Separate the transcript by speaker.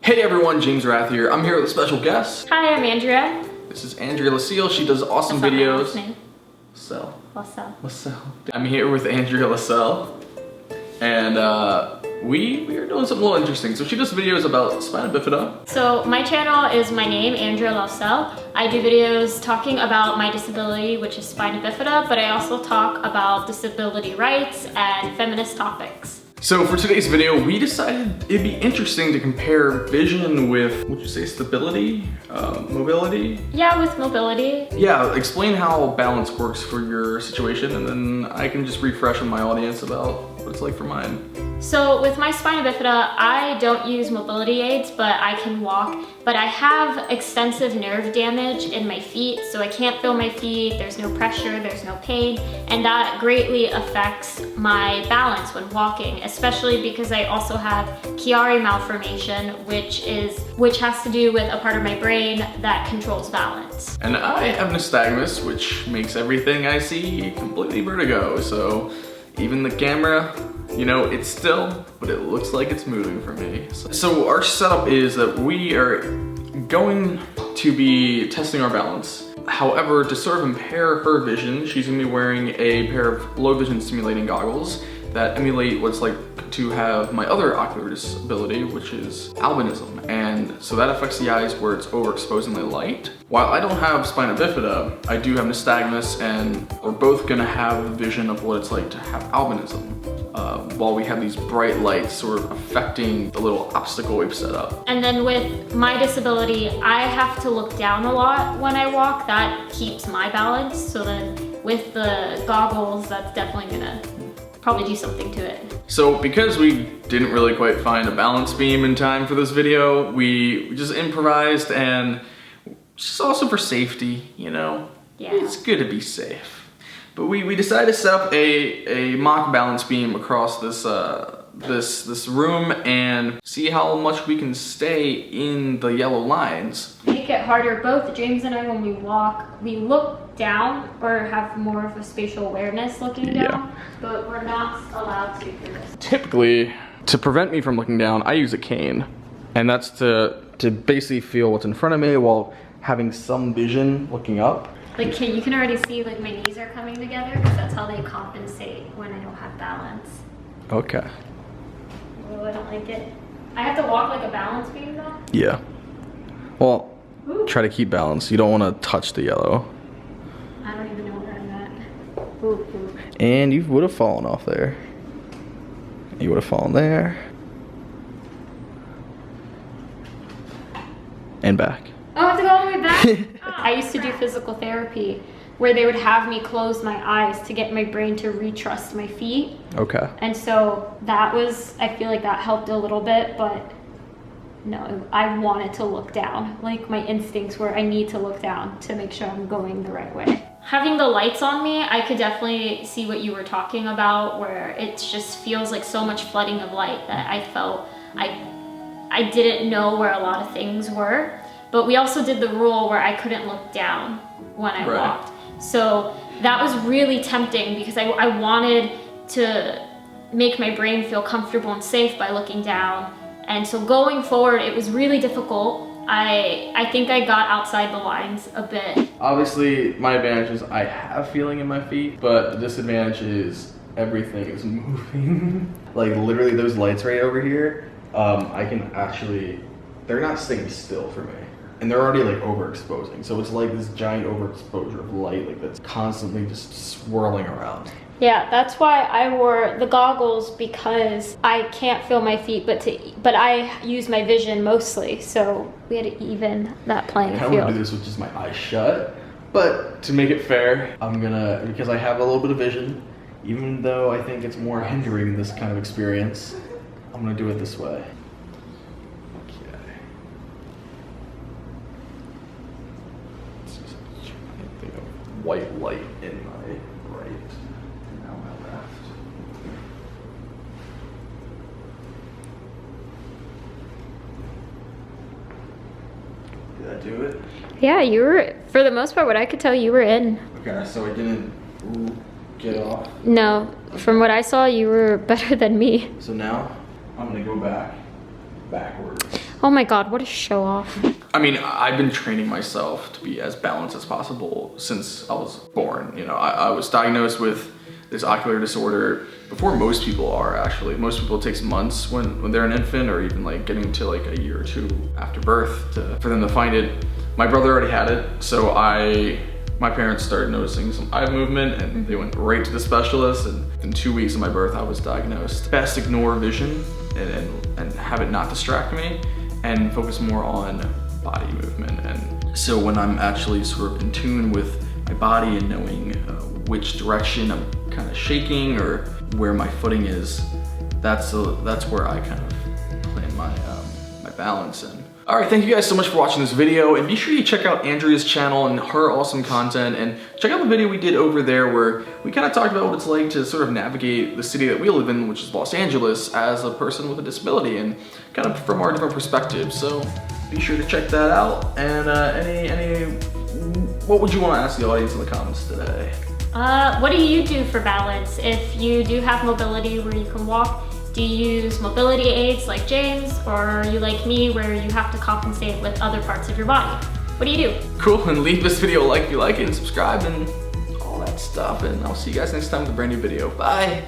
Speaker 1: Hey everyone, James Rath here. I'm here with a special guest.
Speaker 2: Hi, I'm Andrea.
Speaker 1: This is Andrea Lausell. She does awesome videos. Lausell. I'm here with Andrea Lausell, and we are doing something a little interesting. So she does videos about Spina Bifida.
Speaker 2: So my channel is my name, Andrea Lausell. I do videos talking about my disability, which is Spina Bifida, but I also talk about disability rights and feminist topics.
Speaker 1: So for today's video, we decided it'd be interesting to compare vision with, would you say stability, mobility?
Speaker 2: Yeah, with mobility.
Speaker 1: Yeah, explain how balance works for your situation, and then I can just refresh on my audience about what it's like for mine.
Speaker 2: So with my Spina Bifida, I don't use mobility aids, but I can walk. But I have extensive nerve damage in my feet, so I can't feel my feet, there's no pressure, there's no pain, and that greatly affects my balance when walking, especially because I also have Chiari malformation, which has to do with a part of my brain that controls balance.
Speaker 1: And I have nystagmus, which makes everything I see completely vertigo, so even the camera, you know, it's still, but it looks like it's moving for me. So our setup is that we are going to be testing our balance. However, to sort of impair her vision, she's gonna be wearing a pair of low vision stimulating goggles that emulate what it's like to have my other ocular disability, which is albinism. And so that affects the eyes where it's overexposing the light. While I don't have Spina Bifida, I do have nystagmus, and we're both gonna have the vision of what it's like to have albinism. While we have these bright lights sort of affecting the little obstacle we've set up.
Speaker 2: And then with my disability, I have to look down a lot when I walk. That keeps my balance. So then with the goggles, that's definitely gonna probably do something to it.
Speaker 1: So because we didn't really quite find a balance beam in time for this video, we just improvised, and just also for safety, you know?
Speaker 2: Yeah.
Speaker 1: It's good to be safe. But we decided to set up a mock balance beam across this this room and see how much we can stay in the yellow lines.
Speaker 2: Make it harder. Both James and I, when we walk, we look down or have more of a spatial awareness looking down, but we're not allowed to for this.
Speaker 1: Typically, to prevent me from looking down, I use a cane, and that's to basically feel what's in front of me while having some vision looking up.
Speaker 2: Like, you can already see like my knees are coming together because that's how they compensate when I don't have balance.
Speaker 1: Okay.
Speaker 2: Oh, I don't like it. I have to walk like a balance beam though?
Speaker 1: Yeah. Well, try to keep balance. You don't want to touch the yellow.
Speaker 2: I don't even know where I'm at. Ooh.
Speaker 1: And you would have fallen off there. You would have fallen there. And back.
Speaker 2: Oh, I have to go all the way back? I used to do physical therapy where they would have me close my eyes to get my brain to retrust my feet.
Speaker 1: Okay.
Speaker 2: And so that was, I feel like that helped a little bit, but no, I wanted to look down. Like my instincts were, I need to look down to make sure I'm going the right way. Having the lights on me, I could definitely see what you were talking about, where it just feels like so much flooding of light that I felt I didn't know where a lot of things were. But we also did the rule where I couldn't look down when I walked. So that was really tempting because I wanted to make my brain feel comfortable and safe by looking down. And so going forward, it was really difficult. I think I got outside the lines a bit. Obviously, my advantage is I have feeling in my feet, but the disadvantage is everything is moving. Like literally those lights right over here, I can actually, they're not staying still for me. And they're already like overexposing. So it's like this giant overexposure of light like that's constantly just swirling around. Yeah, that's why I wore the goggles, because I can't feel my feet, but I use my vision mostly. So we had to even that playing field. I want to do this with just my eyes shut. But to make it fair, I'm gonna, because I have a little bit of vision, even though I think it's more hindering this kind of experience, I'm gonna do it this way. White light in my right and now my left. Did that do it? Yeah, you were, for the most part, what I could tell, you were in. Okay, so I didn't get off? No, from what I saw, you were better than me. So now I'm gonna go backwards. Oh my God, what a show off.
Speaker 1: I mean, I've been training myself to be as balanced as possible since I was born. You know, I was diagnosed with this ocular disorder before most people are, actually. Most people, it takes months when they're an infant, or even like getting to like a year or two after birth for them to find it. My brother already had it, so my parents started noticing some eye movement, and they went right to the specialist, and in 2 weeks of my birth, I was diagnosed. Best ignore vision and have it not distract me, and focus more on body movement. And so when I'm actually sort of in tune with my body and knowing which direction I'm kind of shaking or where my footing is, that's where I kind of plan my balance in. All right, thank you guys so much for watching this video, and be sure you check out Andrea's channel and her awesome content, and check out the video we did over there where we kind of talked about what it's like to sort of navigate the city that we live in, which is Los Angeles, as a person with a disability, and kind of from our different perspectives. So be sure to check that out. And what would you want to ask the audience in the comments today?
Speaker 2: What do you do for balance? If you do have mobility where you can walk, do you use mobility aids like James, or are you like me where you have to compensate with other parts of your body? What do you do?
Speaker 1: Cool, and leave this video a like if you like it, and subscribe and all that stuff, and I'll see you guys next time with a brand new video. Bye!